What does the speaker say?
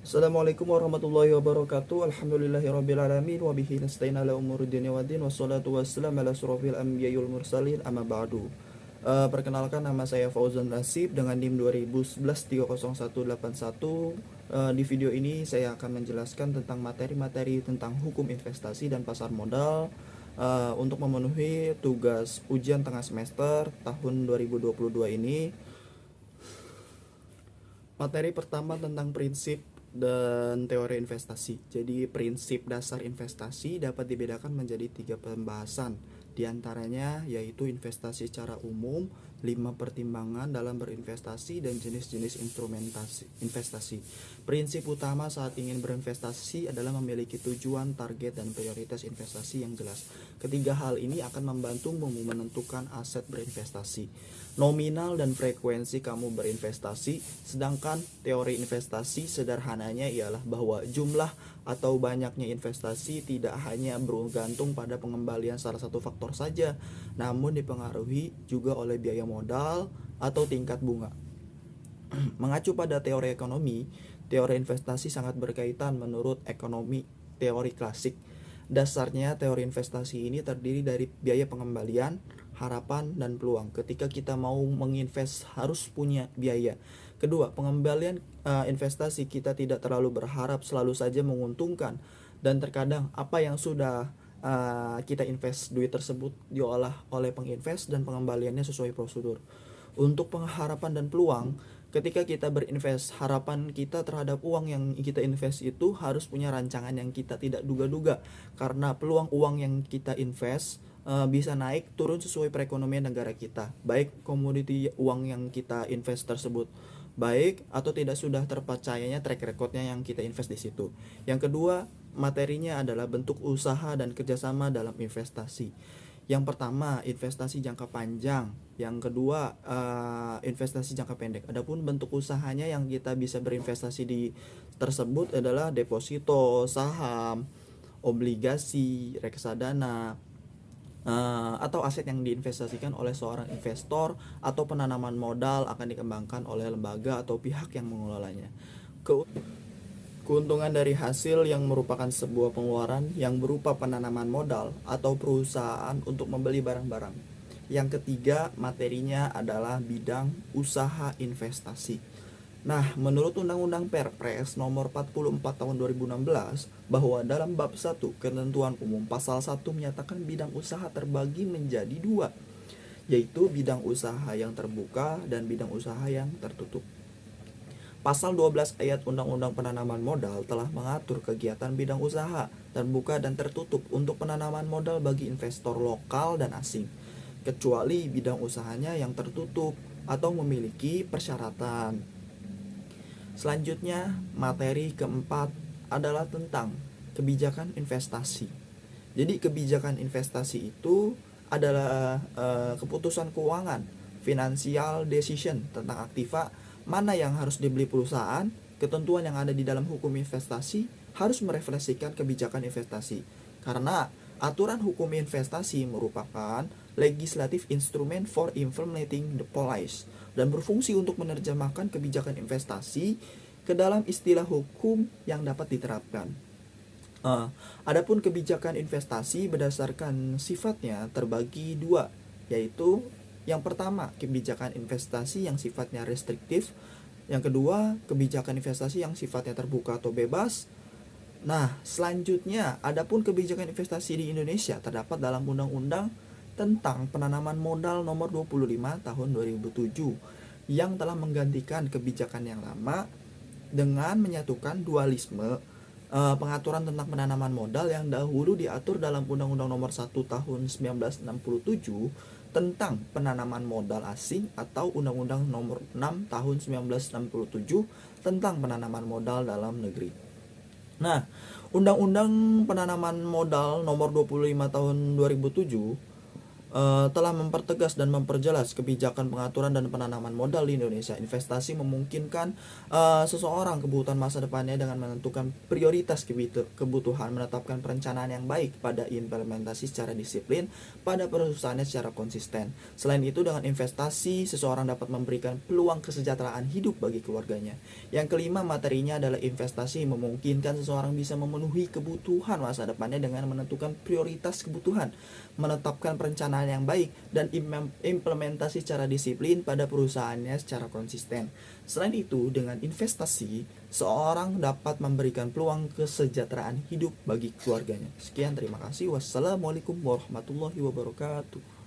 Assalamualaikum warahmatullahi wabarakatuh. Alhamdulillahirrabbilalamin. Wabihi nasta'in ala umuri dunia waddin. Wassalatu wassalam ala surafil anbiya'i wal mursalin. Amma ba'du. Perkenalkan, nama saya Fauzan Nasib dengan NIM 2011-30181. Di video ini saya akan menjelaskan tentang materi-materi tentang hukum investasi dan pasar modal untuk memenuhi tugas ujian tengah semester tahun 2022 ini. Materi pertama tentang prinsip dan teori investasi. Jadi prinsip dasar investasi dapat dibedakan menjadi 3 pembahasan. Di antaranya yaitu investasi secara umum, 5 pertimbangan dalam berinvestasi, dan jenis-jenis investasi. Prinsip utama saat ingin berinvestasi adalah memiliki tujuan, target, dan prioritas investasi yang jelas. Ketiga hal ini akan membantumu menentukan aset berinvestasi, nominal dan frekuensi kamu berinvestasi. Sedangkan teori investasi sederhananya ialah bahwa jumlah atau banyaknya investasi tidak hanya bergantung pada pengembalian salah satu faktor saja, namun dipengaruhi juga oleh biaya modal atau tingkat bunga. Mengacu pada teori ekonomi, teori investasi sangat berkaitan menurut ekonomi teori klasik. Dasarnya teori investasi ini terdiri dari biaya pengembalian, harapan, dan peluang. Ketika kita mau menginvest harus punya biaya. Kedua, pengembalian investasi kita tidak terlalu berharap selalu saja menguntungkan, dan terkadang apa yang sudah kita invest, duit tersebut diolah oleh penginvest dan pengembaliannya sesuai prosedur. Untuk pengharapan dan peluang, ketika kita berinvest, harapan kita terhadap uang yang kita invest itu harus punya rancangan yang kita tidak duga-duga, karena peluang uang yang kita invest bisa naik turun sesuai perekonomian negara kita, baik komoditi uang yang kita invest tersebut baik atau tidak, sudah terpercayanya track recordnya yang kita invest di situ. Yang kedua, materinya adalah bentuk usaha dan kerjasama dalam investasi. Yang pertama, investasi jangka panjang. Yang kedua, investasi jangka pendek. Adapun bentuk usahanya yang kita bisa berinvestasi di tersebut adalah deposito, saham, obligasi, reksadana, atau aset yang diinvestasikan oleh seorang investor, atau penanaman modal akan dikembangkan oleh lembaga atau pihak yang mengelolanya. Keuntungan dari hasil yang merupakan sebuah pengeluaran yang berupa penanaman modal atau perusahaan untuk membeli barang-barang. Yang ketiga, materinya adalah bidang usaha investasi. Nah, menurut Undang-Undang Perpres nomor 44 tahun 2016, bahwa dalam bab 1 ketentuan umum pasal 1 menyatakan bidang usaha terbagi menjadi dua, yaitu bidang usaha yang terbuka dan bidang usaha yang tertutup. Pasal 12 ayat Undang-Undang Penanaman Modal telah mengatur kegiatan bidang usaha terbuka dan tertutup untuk penanaman modal bagi investor lokal dan asing, kecuali bidang usahanya yang tertutup atau memiliki persyaratan. Selanjutnya, materi keempat adalah tentang kebijakan investasi. Jadi kebijakan investasi itu adalah keputusan keuangan, financial decision tentang aktiva mana yang harus dibeli perusahaan. Ketentuan yang ada di dalam hukum investasi harus merefleksikan kebijakan investasi, karena aturan hukum investasi merupakan legislative instrument for implementing the policy dan berfungsi untuk menerjemahkan kebijakan investasi ke dalam istilah hukum yang dapat diterapkan. Adapun kebijakan investasi berdasarkan sifatnya terbagi dua, yaitu yang pertama, kebijakan investasi yang sifatnya restriktif. Yang kedua, kebijakan investasi yang sifatnya terbuka atau bebas. Nah, selanjutnya, adapun kebijakan investasi di Indonesia terdapat dalam Undang-Undang tentang Penanaman Modal nomor 25 tahun 2007 yang telah menggantikan kebijakan yang lama dengan menyatukan dualisme pengaturan tentang penanaman modal yang dahulu diatur dalam Undang-Undang nomor 1 tahun 1967 tentang penanaman modal asing, atau Undang-Undang nomor 6 tahun 1967 tentang penanaman modal dalam negeri. Nah, Undang-Undang Penanaman Modal nomor 25 tahun 2007 telah mempertegas dan memperjelas kebijakan pengaturan dan penanaman modal di Indonesia. Investasi memungkinkan seseorang kebutuhan masa depannya dengan menentukan prioritas kebutuhan, menetapkan perencanaan yang baik pada implementasi secara disiplin pada perusahaannya secara konsisten. Selain itu, dengan investasi seseorang dapat memberikan peluang kesejahteraan hidup bagi keluarganya. Yang kelima, materinya adalah investasi memungkinkan seseorang bisa memenuhi kebutuhan masa depannya dengan menentukan prioritas kebutuhan, menetapkan perencanaan yang baik, dan implementasi secara disiplin pada perusahaannya secara konsisten. Selain itu, dengan investasi, seorang dapat memberikan peluang kesejahteraan hidup bagi keluarganya. Sekian, terima kasih. Wassalamualaikum warahmatullahi wabarakatuh.